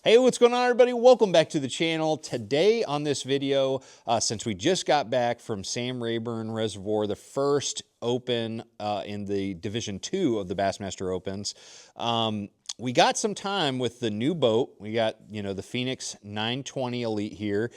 Hey, what's going on, everybody? Welcome back to the channel. Today on this video, since we just got back from Sam Rayburn Reservoir, the first open in the Division 2 of the Bassmaster Opens, we got some time with the new boat. We got, the Phoenix 920 Elite here,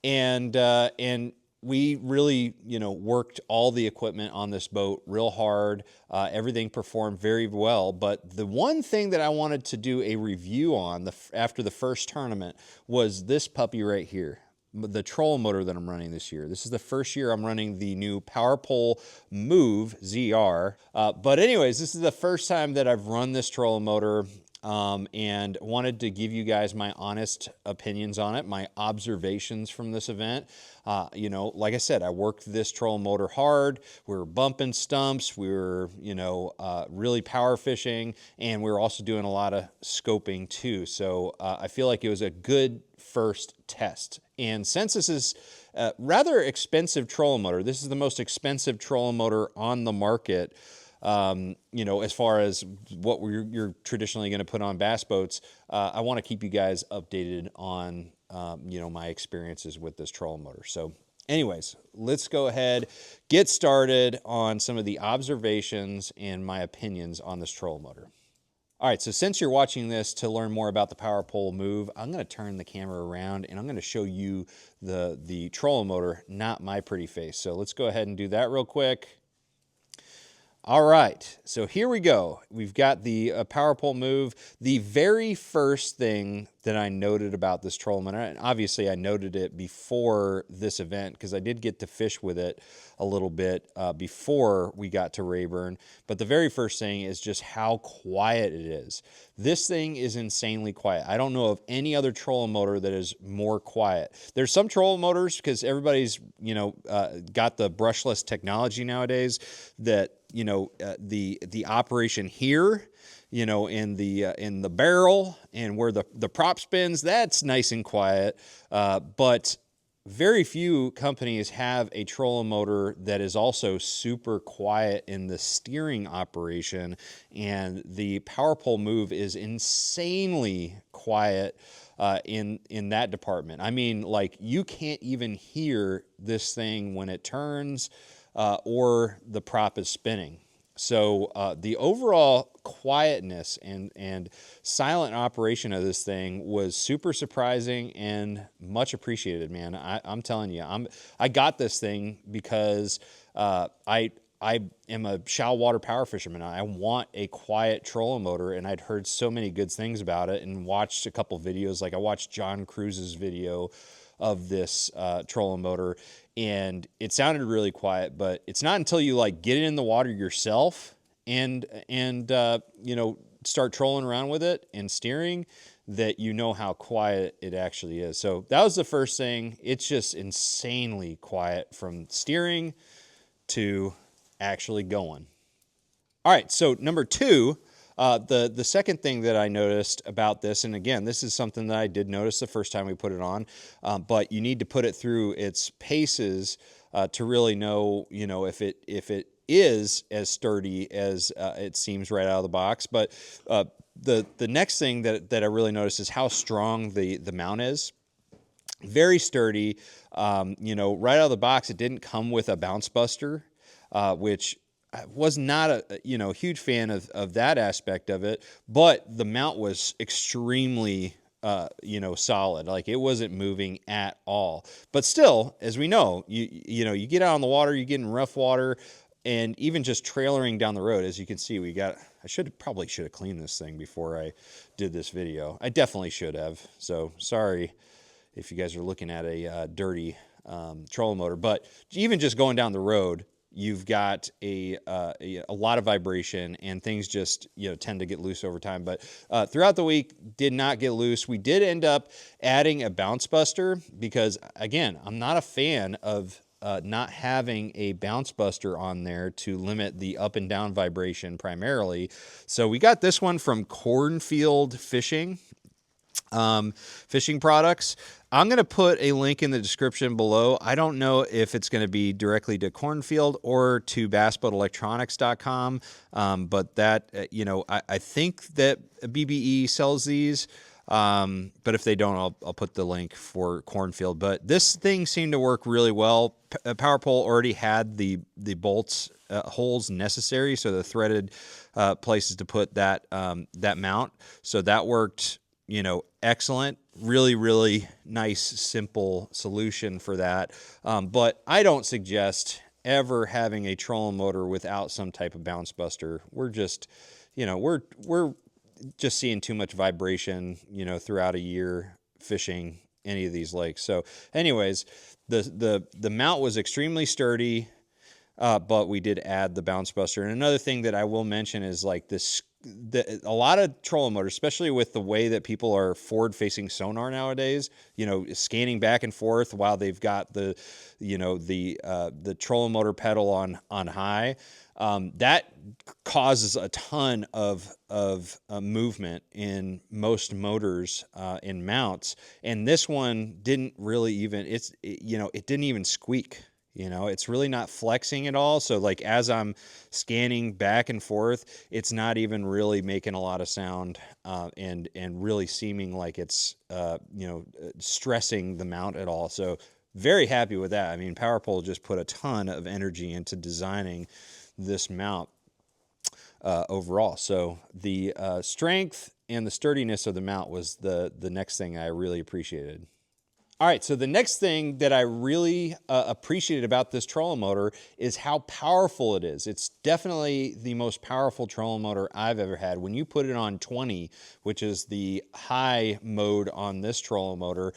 and we really, worked all the equipment on this boat real hard. Everything performed very well. But the one thing that I wanted to do a review on after the first tournament was this puppy right here, the trolling motor that I'm running this year. This is the first year I'm running the new PowerPole Move ZR. But anyways, this is the first time that I've run this trolling motor. And wanted to give you guys my honest opinions on it, my observations from this event. Like I said, I worked this trolling motor hard. We were bumping stumps. We were, really power fishing, and we were also doing a lot of scoping too. So I feel like it was a good first test. And since this is a rather expensive trolling motor, this is the most expensive trolling motor on the market. As far as what you're traditionally going to put on bass boats, I want to keep you guys updated on, my experiences with this trolling motor. So anyways, let's go ahead, get started on some of the observations and my opinions on this trolling motor. All right, so since you're watching this to learn more about the PowerPole Move, I'm going to turn the camera around and I'm going to show you the trolling motor, not my pretty face. So let's go ahead and do that real quick. All right, so here we go. We've got the PowerPole Move. The very first thing that I noted about this trolling motor, and obviously I noted it before this event because I did get to fish with it a little bit before we got to Rayburn, but the very first thing is just how quiet it is. This thing is insanely quiet. I don't know of any other trolling motor that is more quiet. There's some trolling motors because everybody's, got the brushless technology nowadays that, the operation here, in the barrel and where the prop spins, that's nice and quiet. But very few companies have a trolling motor that is also super quiet in the steering operation, and the PowerPole Move is insanely quiet in that department. I mean, like, you can't even hear this thing when it turns or the prop is spinning. So the overall quietness and silent operation of this thing was super surprising and much appreciated, man. I'm telling you, I got this thing because I am a shallow water power fisherman. I want a quiet trolling motor, and I'd heard so many good things about it and watched a couple videos. Like I watched John Cruz's video of this trolling motor, and it sounded really quiet, but it's not until you get it in the water yourself and start trolling around with it and steering that you know how quiet it actually is. So that was the first thing. It's just insanely quiet from steering to actually going. All right, so number two, the second thing that I noticed about this, and again, this is something that I did notice the first time we put it on, but you need to put it through its paces to really know, if it is as sturdy as it seems right out of the box. But the next thing that I really noticed is how strong the mount is. Very sturdy. Right out of the box, it didn't come with a bounce buster, which I was not a huge fan of that aspect of it, but the mount was extremely solid. Like, it wasn't moving at all. But still, as we know, you get out on the water, you get in rough water, and even just trailering down the road, as you can see, I probably should have cleaned this thing before I did this video. I definitely should have. So sorry if you guys are looking at a dirty trolling motor, but even just going down the road, you've got a lot of vibration, and things just tend to get loose over time. But throughout the week, did not get loose. We did end up adding a bounce buster because, again, I'm not a fan of not having a bounce buster on there to limit the up and down vibration primarily. So we got this one from Cornfield Fishing. Fishing products. I'm going to put a link in the description below. I don't know if it's going to be directly to Cornfield or to bassboatelectronics.com, but that, I think that BBE sells these. But if they don't, I'll put the link for cornfield. But this thing seemed to work really well. Power pole already had the bolts holes necessary, so the threaded places to put that that mount. So that worked, you know, excellent. Really nice, simple solution for that. But I don't suggest ever having a trolling motor without some type of bounce buster. We're just, you know, we're just seeing too much vibration, you know, throughout a year fishing any of these lakes. So anyways, the mount was extremely sturdy, but we did add the bounce buster. And another thing that I will mention is like this, a lot of trolling motors, especially with the way that people are forward facing sonar nowadays, you know, scanning back and forth while they've got the, you know, the trolling motor pedal on high, that causes a ton of movement in most motors in mounts. And this one didn't really even, you know, it didn't even squeak. You know, it's really not flexing at all. So like as I'm scanning back and forth, it's not even really making a lot of sound and really seeming like it's, you know, stressing the mount at all. So very happy with that. I mean, PowerPole just put a ton of energy into designing this mount overall. So the strength and the sturdiness of the mount was the next thing I really appreciated. All right, so the next thing that I really appreciated about this trolling motor is how powerful it is. It's definitely the most powerful trolling motor I've ever had. When you put it on 20, which is the high mode on this trolling motor,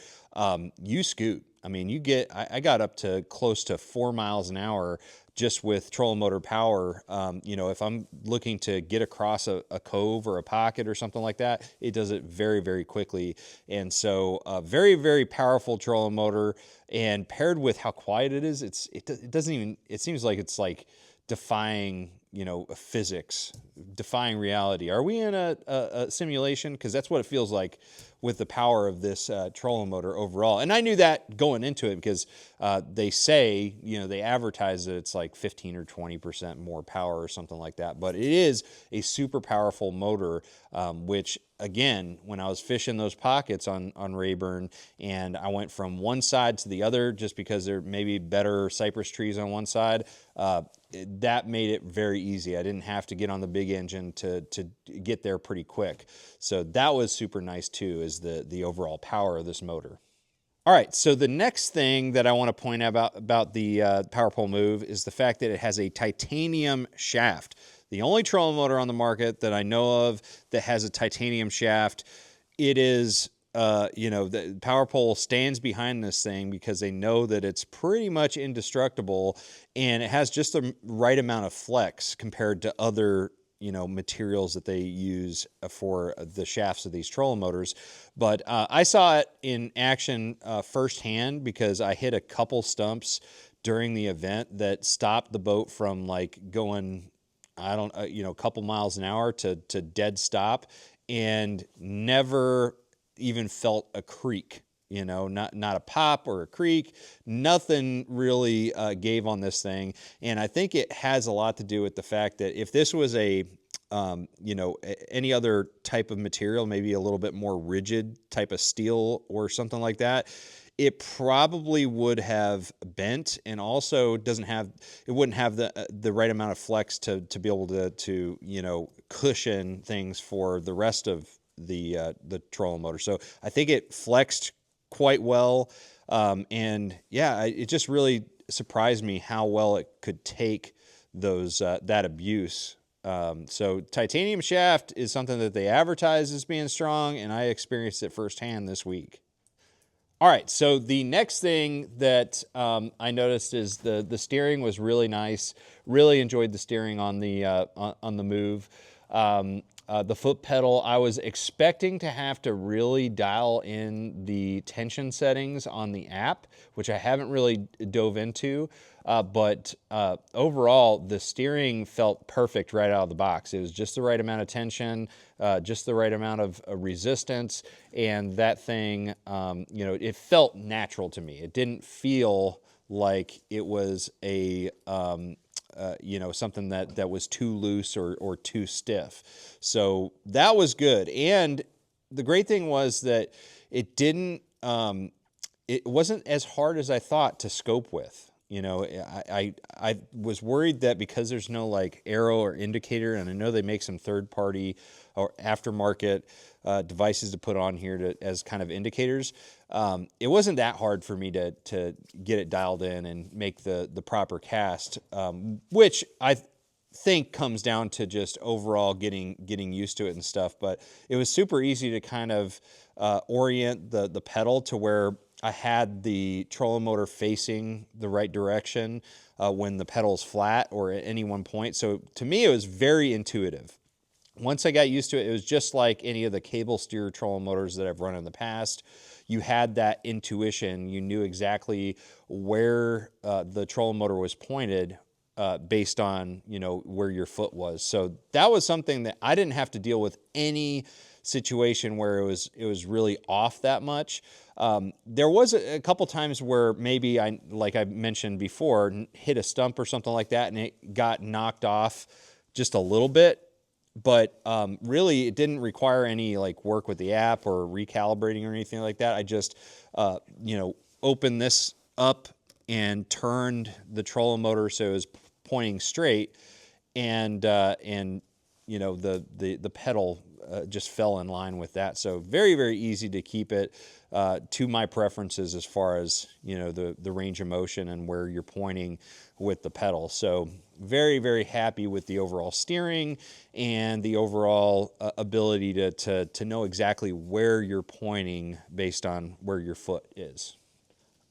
you scoot. I mean, you get, I got up to close to 4 miles an hour just with trolling motor power. You know, if I'm looking to get across a cove or a pocket or something like that, it does it very quickly. And so very powerful trolling motor, and paired with how quiet it is, it doesn't even, it seems like it's like defying, you know, physics, defying reality. Are we in a simulation? Because that's what it feels like with the power of this trolling motor overall. And I knew that going into it because they say, you know, they advertise that it's like 15 or 20% more power or something like that. But it is a super powerful motor, which again, when I was fishing those pockets on Rayburn and I went from one side to the other just because there may be better cypress trees on one side, that made it very easy. I didn't have to get on the big engine to get there pretty quick. So that was super nice too, is the overall power of this motor. All right, so the next thing that I want to point out about the PowerPole Move is the fact that it has a titanium shaft. The only trolling motor on the market that I know of that has a titanium shaft. It is, you know, the PowerPole stands behind this thing because they know that it's pretty much indestructible, and it has just the right amount of flex compared to other, you know, materials that they use for the shafts of these trolling motors. But I saw it in action firsthand because I hit a couple stumps during the event that stopped the boat from like going, I don't, you know, a couple miles an hour to dead stop, and never even felt a creak. You know, not a pop or a creak, nothing really gave on this thing. And I think it has a lot to do with the fact that if this was a, you know, any other type of material, maybe a little bit more rigid type of steel or something like that, it probably would have bent, and also it wouldn't have the right amount of flex to be able to, you know, cushion things for the rest of the trolling motor. So I think it flexed quite well, and yeah, it just really surprised me how well it could take those that abuse. So titanium shaft is something that they advertise as being strong, and I experienced it firsthand this week. All right, so the next thing that I noticed is the steering was really nice. Really enjoyed the steering on the Move. The foot pedal, I was expecting to have to really dial in the tension settings on the app, which I haven't really dove into. But overall, the steering felt perfect right out of the box. It was just the right amount of tension, just the right amount of resistance, and that thing, you know, it felt natural to me. It didn't feel like it was a you know, something that was too loose or too stiff. So that was good. And the great thing was that it didn't, it wasn't as hard as I thought to scope with. You know, I was worried that because there's no like arrow or indicator, and I know they make some third-party or aftermarket devices to put on here as kind of indicators. It wasn't that hard for me to get it dialed in and make the proper cast, which I think comes down to just overall getting used to it and stuff. But it was super easy to kind of orient the pedal to where I had the trolling motor facing the right direction when the pedal's flat or at any one point. So to me, it was very intuitive. Once I got used to it, it was just like any of the cable steer trolling motors that I've run in the past. You had that intuition. You knew exactly where the trolling motor was pointed based on, you know, where your foot was. So that was something that I didn't have to deal with any situation where it was really off that much. There was a couple times where maybe like I mentioned before, hit a stump or something like that, and it got knocked off just a little bit. But really, it didn't require any like work with the app or recalibrating or anything like that. I just, you know, opened this up and turned the trolling motor so it was pointing straight, and you know, the pedal just fell in line with that. So very, very easy to keep it to my preferences as far as, you know, the range of motion and where you're pointing with the pedal. So very, very happy with the overall steering and the overall ability to know exactly where you're pointing based on where your foot is.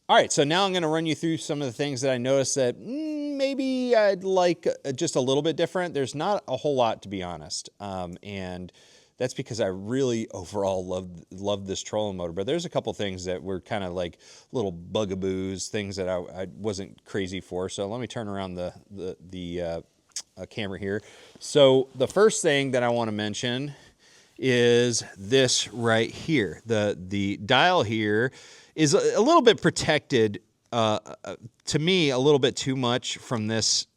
All right, so now I'm going to run you through some of the things that I noticed that maybe I'd like just a little bit different. There's not a whole lot, to be honest, and that's because I really overall love this trolling motor. But there's a couple things that were kind of like little bugaboos, things that I wasn't crazy for. So let me turn around the camera here. So the first thing that I want to mention is this right here. The dial here is a little bit protected, to me, a little bit too much from this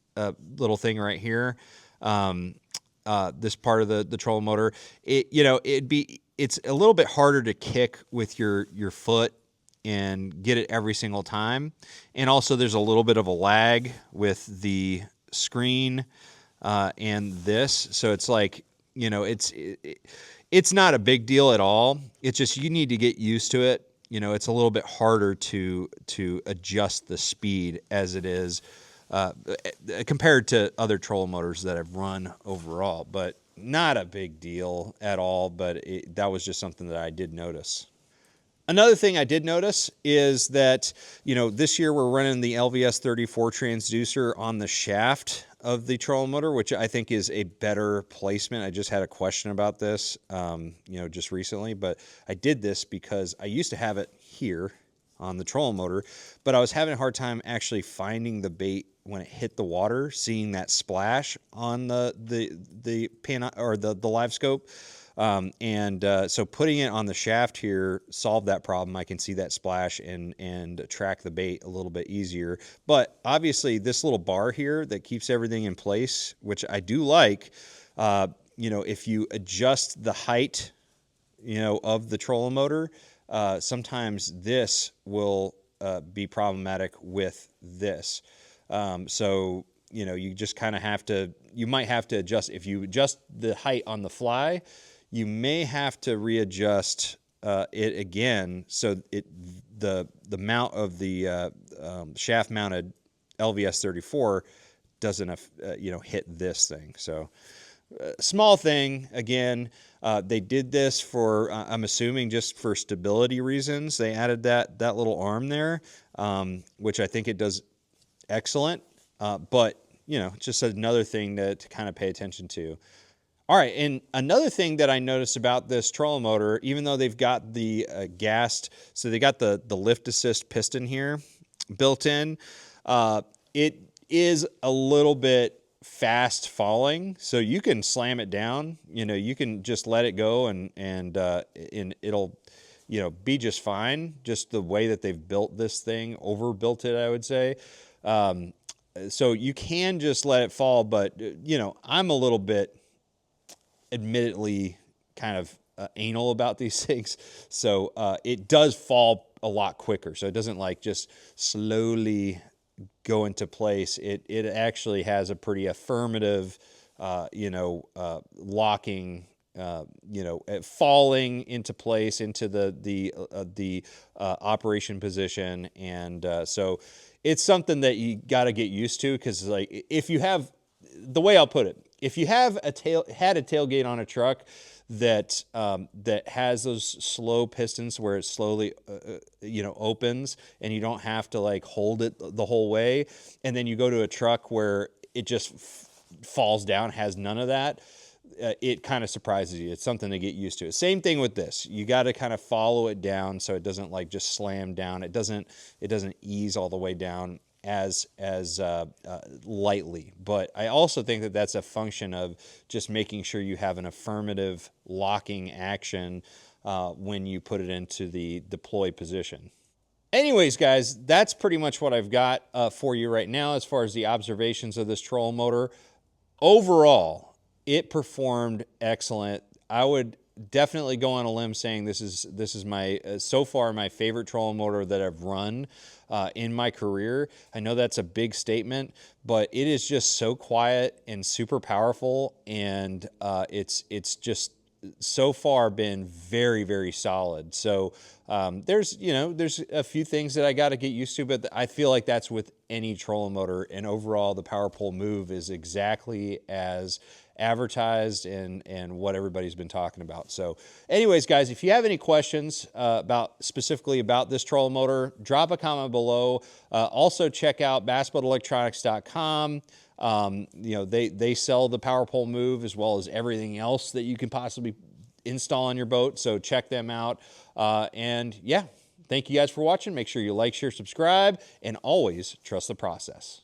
little thing right here. This part of the trolling motor, you know, it's a little bit harder to kick with your foot and get it every single time. And also there's a little bit of a lag with the screen and this. So it's like, you know, it's not a big deal at all. It's just you need to get used to it. You know, it's a little bit harder to adjust the speed as it is compared to other trolling motors that I've run overall, but not a big deal at all. But that was just something that I did notice. Another thing I did notice is that, you know, this year we're running the LVS 34 transducer on the shaft of the trolling motor, which I think is a better placement. I just had a question about this, you know, just recently, but I did this because I used to have it here on the trolling motor, but I was having a hard time actually finding the bait when it hit the water, seeing that splash on the pan or the live scope. So putting it on the shaft here solved that problem. I can see that splash and track the bait a little bit easier. But obviously this little bar here that keeps everything in place, which I do like, you know, if you adjust the height, you know, of the trolling motor, sometimes this will be problematic with this. So, you know, you just kind of have to, you might have to adjust. If you adjust the height on the fly, you may have to readjust it again so the mount of the shaft mounted LVS 34 doesn't you know, hit this thing. So small thing again. They did this for I'm assuming just for stability reasons. They added that little arm there, which I think it does excellent. But you know, just another thing to kind of pay attention to. All right, and another thing that I noticed about this trolling motor, even though they've got the gassed, so they got the lift assist piston here built in, it is a little bit fast falling, so you can slam it down. You know, you can just let it go and it'll, you know, be just fine. Just the way that they've built this thing, overbuilt it, I would say. So you can just let it fall, but you know, I'm a little bit, admittedly, kind of anal about these things. So it does fall a lot quicker. So it doesn't like just slowly go into place. It actually has a pretty affirmative, locking, falling into place into the operation position. And so it's something that you got to get used to, because like if you have, the way I'll put it, if you have a tailgate on a truck that that has those slow pistons where it slowly opens, and you don't have to like hold it the whole way, and then you go to a truck where it just falls down, has none of that, it kind of surprises you. It's something to get used to. Same thing with this. You got to kind of follow it down so it doesn't like just slam down. It doesn't ease all the way down as lightly. But I also think that that's a function of just making sure you have an affirmative locking action when you put it into the deploy position. Anyways, guys, that's pretty much what I've got for you right now as far as the observations of this trolling motor. Overall, it performed excellent. I would definitely go on a limb saying this is my so far my favorite trolling motor that I've run in my career. I know that's a big statement, but it is just so quiet and super powerful, and it's just so far been very, very solid. So there's a few things that I got to get used to, but I feel like that's with any trolling motor. And overall, the power pole move is exactly as advertised and what everybody's been talking about. So anyways, guys, if you have any questions specifically about this trolling motor, drop a comment below. Also check out bassboatelectronics.com. They sell the power pole move as well as everything else that you can possibly install on your boat. So check them out. And yeah, thank you guys for watching. Make sure you like, share, subscribe, and always trust the process.